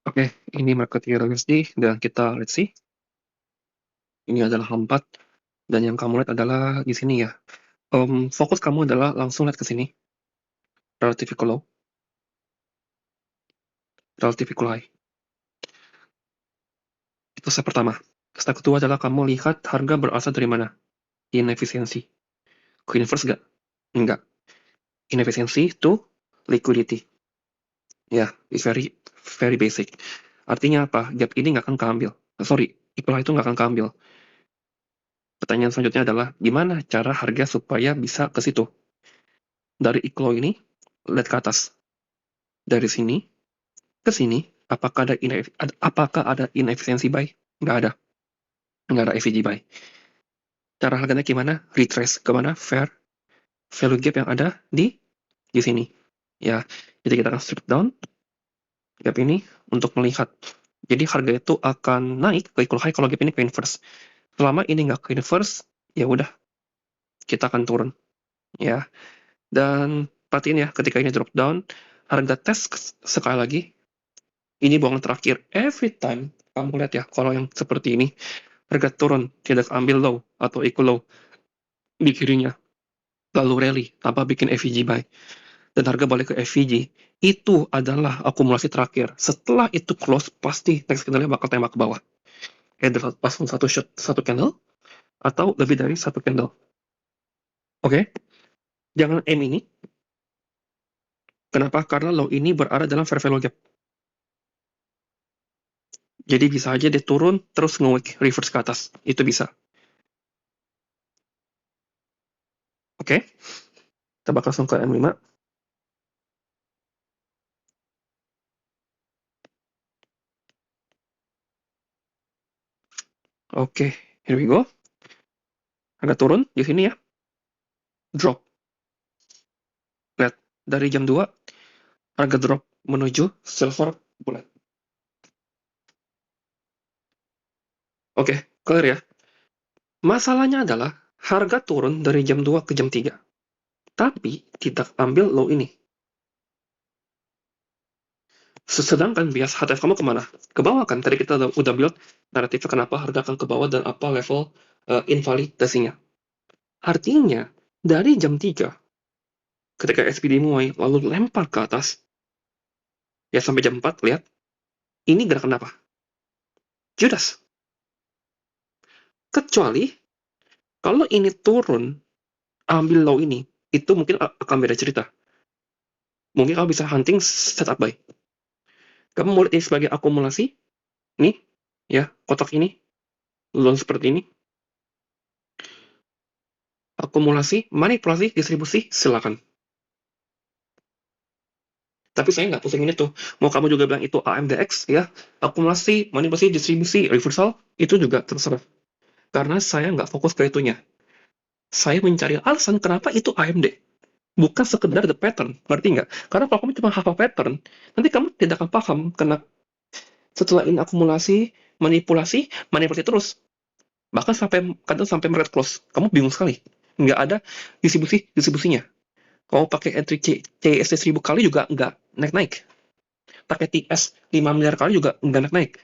Oke, ini market year USD dan kita let's see. Ini adalah H4 dan yang kamu lihat adalah di sini ya. Fokus kamu adalah langsung lihat ke sini. Relative equal low, relative equal high. Itu step pertama. Step kedua adalah kamu lihat harga berasal dari mana. Inefisiensi. Ke inverse gak? Enggak. Inefisiensi to liquidity. Ya, it's very very basic. Artinya apa? Gap ini nggak akan keambil. Sorry, equal high itu nggak akan keambil. Pertanyaan selanjutnya adalah, gimana cara harga supaya bisa ke situ? Dari equal low ini, lihat ke atas. Dari sini ke sini, apakah ada inefisiensi buy? Nggak ada. Nggak ada FVG buy. Cara harganya gimana? Retrace kemana? Fair value gap yang ada di sini. Ya, jadi kita akan strip down gap ini untuk melihat. Jadi harga itu akan naik ke equal high kalau gap ini ke inverse. Selama ini nggak ke inverse, ya udah kita akan turun. Ya, dan perhatiin ya, ketika ini drop down, harga tes sekali lagi. Ini bohong terakhir. Every time kamu lihat ya, kalau yang seperti ini, harga turun, tidak ambil low atau equal low di kirinya, lalu rally tanpa bikin FVG buy, dan harga balik ke FVG, itu adalah akumulasi terakhir. Setelah itu close, pasti next candle-nya bakal tembak ke bawah. Either pas satu shot, satu candle, atau lebih dari satu candle. Oke? Jangan aim ini. Kenapa? Karena low ini berada dalam fair value gap. Jadi bisa aja dia turun, terus nge-wick reverse ke atas. Itu bisa. Oke? Kita bakal langsung ke M5. Oke, here we go. Harga turun di sini ya. Drop. Lihat, dari jam 2, harga drop menuju silver bullet. Oke, clear ya. Masalahnya adalah harga turun dari jam 2 ke jam 3. Tapi tidak ambil low ini. Sedangkan bias HTF kamu kemana? Ke bawah kan? Tadi kita udah build naratifnya kenapa harga akan ke bawah dan apa level invalidasinya. Artinya, dari jam 3, ketika SPD mulai lalu lempar ke atas, ya sampai jam 4, lihat, ini gerakan apa? Judas. Kecuali, kalau ini turun, ambil low ini, itu mungkin akan beda cerita. Mungkin kamu bisa hunting setup buy. Kamu mau lihat ini sebagai akumulasi, nih, ya, kotak ini, lulus seperti ini, akumulasi, manipulasi, distribusi, silakan. Tapi saya nggak pusingin itu. Mau kamu juga bilang itu AMDX, ya, akumulasi, manipulasi, distribusi, reversal, itu juga terserah. Karena saya nggak fokus ke itunya. Saya mencari alasan kenapa itu AMD. Bukan sekedar the pattern, ngerti nggak? Karena kalau kamu cuma hafal pattern, nanti kamu tidak akan paham, karena setelah ini akumulasi, manipulasi terus. Bahkan kadang sampai market close. Kamu bingung sekali. Nggak ada distribusinya. Kamu pakai entry CST 1000 kali juga nggak naik-naik. Pakai TS 5 miliar kali juga nggak naik-naik.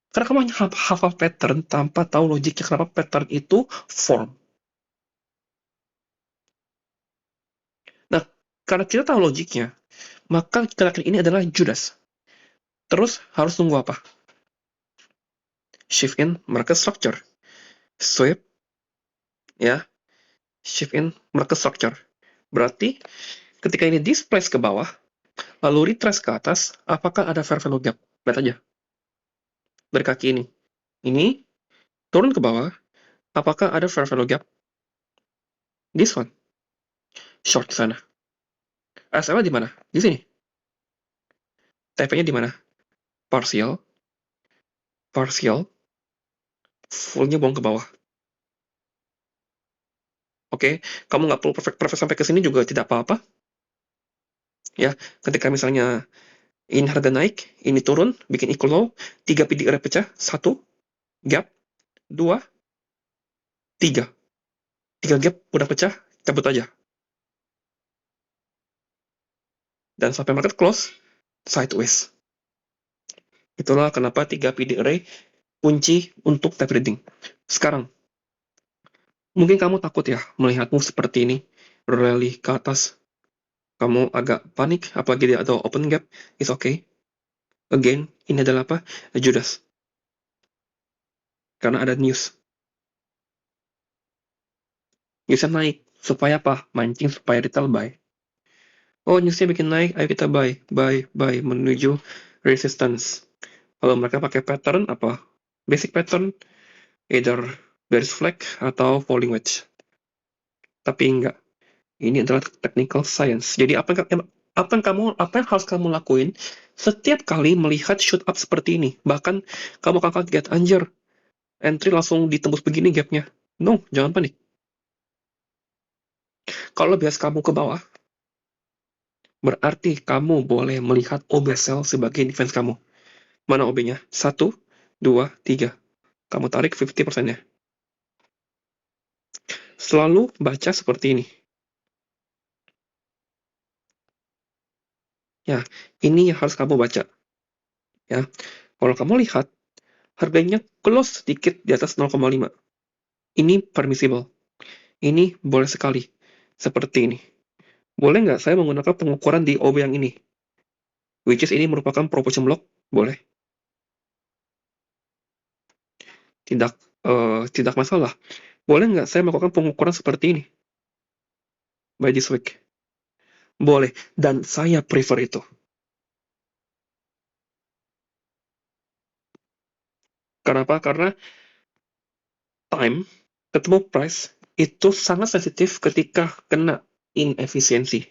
Karena kamu hanya hafal pattern tanpa tahu logiknya kenapa pattern itu form. Nah, karena kita tahu logiknya, maka gerakan ini adalah Judas. Terus harus tunggu apa? Shift in market structure. Sweep, ya, shift in market structure. Berarti ketika ini displace ke bawah, lalu retrace ke atas, apakah ada fair value gap? Lihat aja. Dari kaki ini. Ini turun ke bawah, apakah ada fair value gap? This one. Short ke sana. SMA di mana? Di sini. TP-nya di mana? Partial. Partial. Full-nya buang ke bawah. Oke, kamu nggak perlu perfect sampai ke sini juga tidak apa-apa. Ya, ketika misalnya ini harga naik, ini turun, bikin equal low, 3 PDR pecah, 1, gap, 2, 3. 3 gap udah pecah, cabut aja. Dan sampai market close, sideways. Itulah kenapa 3 PD array kunci untuk tape reading. Sekarang, mungkin kamu takut ya melihat move seperti ini, rally ke atas. Kamu agak panik, apalagi dia ada open gap, it's okay. Again, ini adalah apa? Judas. Karena ada news. Newsnya naik. Supaya apa? Mancing supaya retail buy. Oh, newsnya bikin naik, ayo kita buy, menuju resistance. Kalau mereka pakai pattern apa? Basic pattern, either bearish flag atau falling wedge. Tapi enggak. Ini adalah technical science. Jadi apa yang harus kamu lakuin setiap kali melihat shoot up seperti ini? Bahkan kamu akan kaget, anjir, entry langsung ditembus begini gapnya. No, jangan panik. Kalau bias kamu ke bawah, berarti kamu boleh melihat OB sell sebagai defense kamu. Mana OB-nya? 1, 2, 3. Kamu tarik 50%-nya. Selalu baca seperti ini. Ya, ini yang harus kamu baca. Ya, kalau kamu lihat, harganya close sedikit di atas 0,5. Ini permissible. Ini boleh sekali. Seperti ini. Boleh nggak saya menggunakan pengukuran di OB yang ini? Which is ini merupakan proportion block? Boleh. Tidak tidak masalah. Boleh nggak saya melakukan pengukuran seperti ini? By this week? Boleh. Dan saya prefer itu. Kenapa? Karena time ketemu price itu sangat sensitif ketika kena inefisiensi.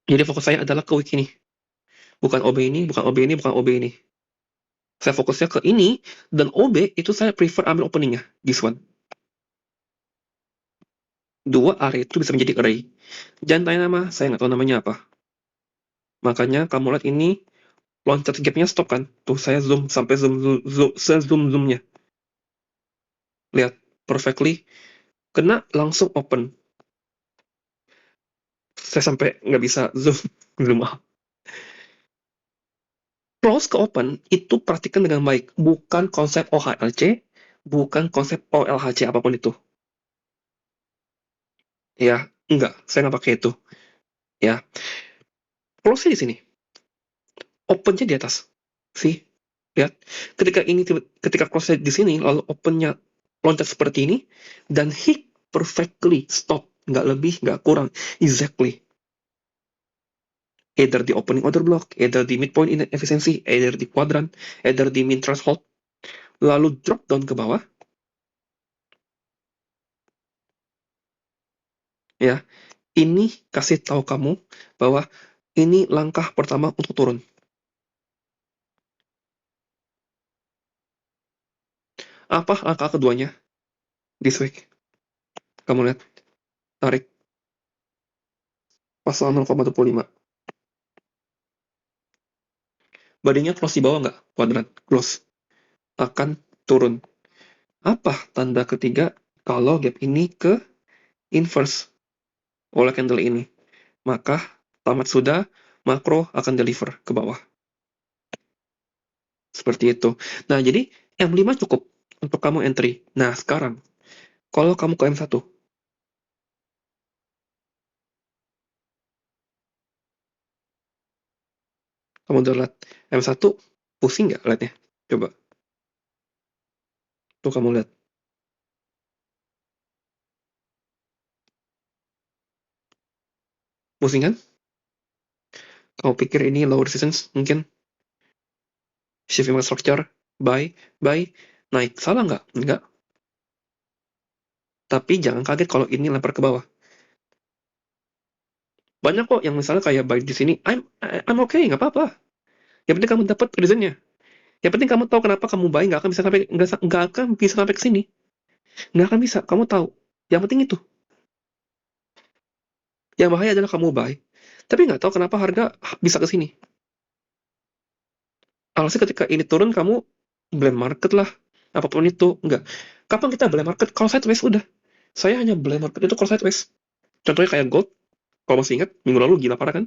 Jadi fokus saya adalah ke week ini. Bukan OB ini, bukan OB ini, bukan OB ini. Saya fokusnya ke ini, dan OB itu saya prefer ambil openingnya. This one. Dua array itu bisa menjadi array. Jangan tanya nama, saya nggak tahu namanya apa. Makanya kamu lihat ini, loncat gapnya stop kan? Tuh saya zoom sampai zoom-zoomnya. Lihat, perfectly. Kena langsung open. Saya sampai nggak bisa zoom out. Close ke open, itu perhatikan dengan baik. Bukan konsep OHLC, bukan konsep OLHC apapun itu. Ya, enggak, saya nggak pakai itu. Ya, close di sini. Opennya di atas. See? Lihat. Ketika close di sini, lalu opennya loncat seperti ini, dan hit perfectly stop. Nggak lebih, nggak kurang. Exactly. Either di opening order block, either di midpoint inefficiency, either di quadrant, either di min threshold. Lalu drop down ke bawah. Ya, ini kasih tahu kamu bahwa ini langkah pertama untuk turun. Apa langkah keduanya? This week. Kamu lihat, tarik pasal 0,25. Badinya close di bawah nggak? Kuadrat, close. Akan turun. Apa tanda ketiga kalau gap ini ke inverse oleh candle ini? Maka tamat sudah, makro akan deliver ke bawah. Seperti itu. Nah, jadi M5 cukup untuk kamu entry. Nah, sekarang, kalau kamu ke M1, kamu udah lihat M1, pusing nggak liatnya? Coba, tuh kamu lihat. Pusing kan? Kamu pikir ini low resistance mungkin? Shifting structure, buy, naik. Salah nggak? Nggak. Tapi jangan kaget kalau ini lempar ke bawah. Banyak kok yang misalnya kayak buy di sini, I'm okay, nggak apa-apa. Yang penting kamu dapat reasonnya. Yang penting kamu tahu kenapa kamu buy, nggak akan bisa sampai ke sini. Nggak akan bisa, kamu tahu. Yang penting itu. Yang bahaya adalah kamu buy, tapi nggak tahu kenapa harga bisa ke sini. Alhasil ketika ini turun, kamu blame market lah. Apapun itu, enggak. Kapan kita blame market? Kalau sideways udah. Saya hanya blame market itu kalau sideways. Contohnya kayak gold, kalau masih ingat, minggu lalu gila parah kan?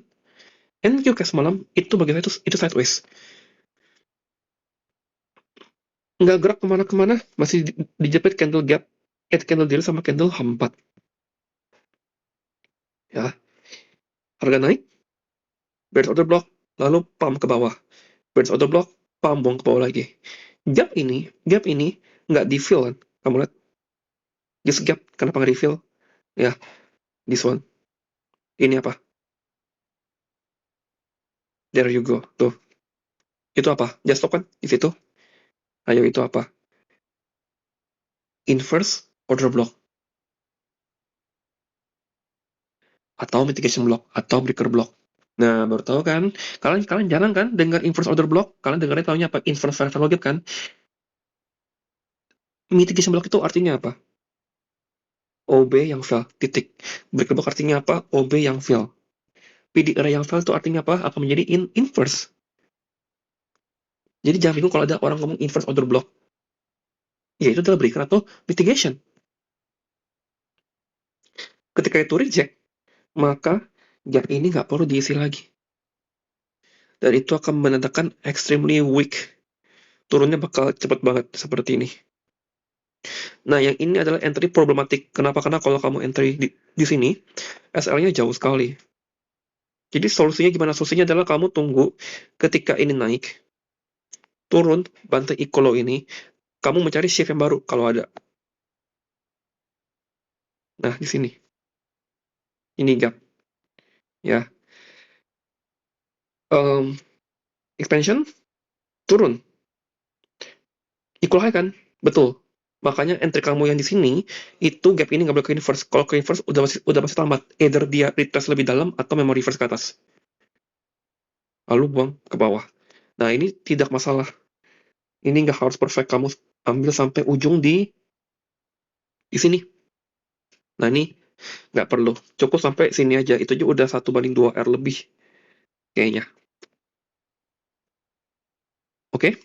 NQ kayak semalam, itu bagi saya itu sideways. Nggak gerak kemana-kemana, masih dijepit candle gap, candle deal sama candle H4. Ya, harga naik, bearish order block, lalu pump ke bawah. Bearish order block, pump buang ke bawah lagi. Gap ini nggak di fill kan? Kamu lihat, this gap kenapa nggak di fill? Ya, this one. Ini apa? There you go. Tuh, itu apa? Just stop kan di situ? Ayo, itu apa? Inverse order block atau mitigation block atau breaker block. Nah, baru tahu kan? Kalian kalian jarang kan dengar inverse order block? Kalian dengarnya taunya apa? Inverse fair value gap kan? Mitigation block itu artinya apa? OB yang fail, titik. Breaker block artinya apa? OB yang fail. PDR yang fail itu artinya apa? Akan menjadi inverse. Jadi jangan bingung kalau ada orang ngomong inverse order block. Ya, itu adalah breaker atau mitigation. Ketika itu reject, maka gap ini nggak perlu diisi lagi. Dan itu akan menandakan extremely weak. Turunnya bakal cepat banget seperti ini. Nah, yang ini adalah entry problematik. Kenapa? Karena kalau kamu entry di sini, SL-nya jauh sekali. Jadi solusinya gimana? Solusinya adalah kamu tunggu ketika ini naik, turun, bantai equal low ini, kamu mencari shift yang baru kalau ada. Nah, di sini. Ini gap. Ya. Expansion, turun. Equal high kan? Betul. Makanya entry kamu yang di sini, itu gap ini nggak boleh ke inverse. Kalau ke inverse, udah masih lambat. Either dia retest lebih dalam, atau memang reverse ke atas. Lalu buang ke bawah. Nah, ini tidak masalah. Ini nggak harus perfect. Kamu ambil sampai ujung di sini. Nah, ini nggak perlu. Cukup sampai sini aja. Itu aja udah 1/2 R lebih. Kayaknya. Oke?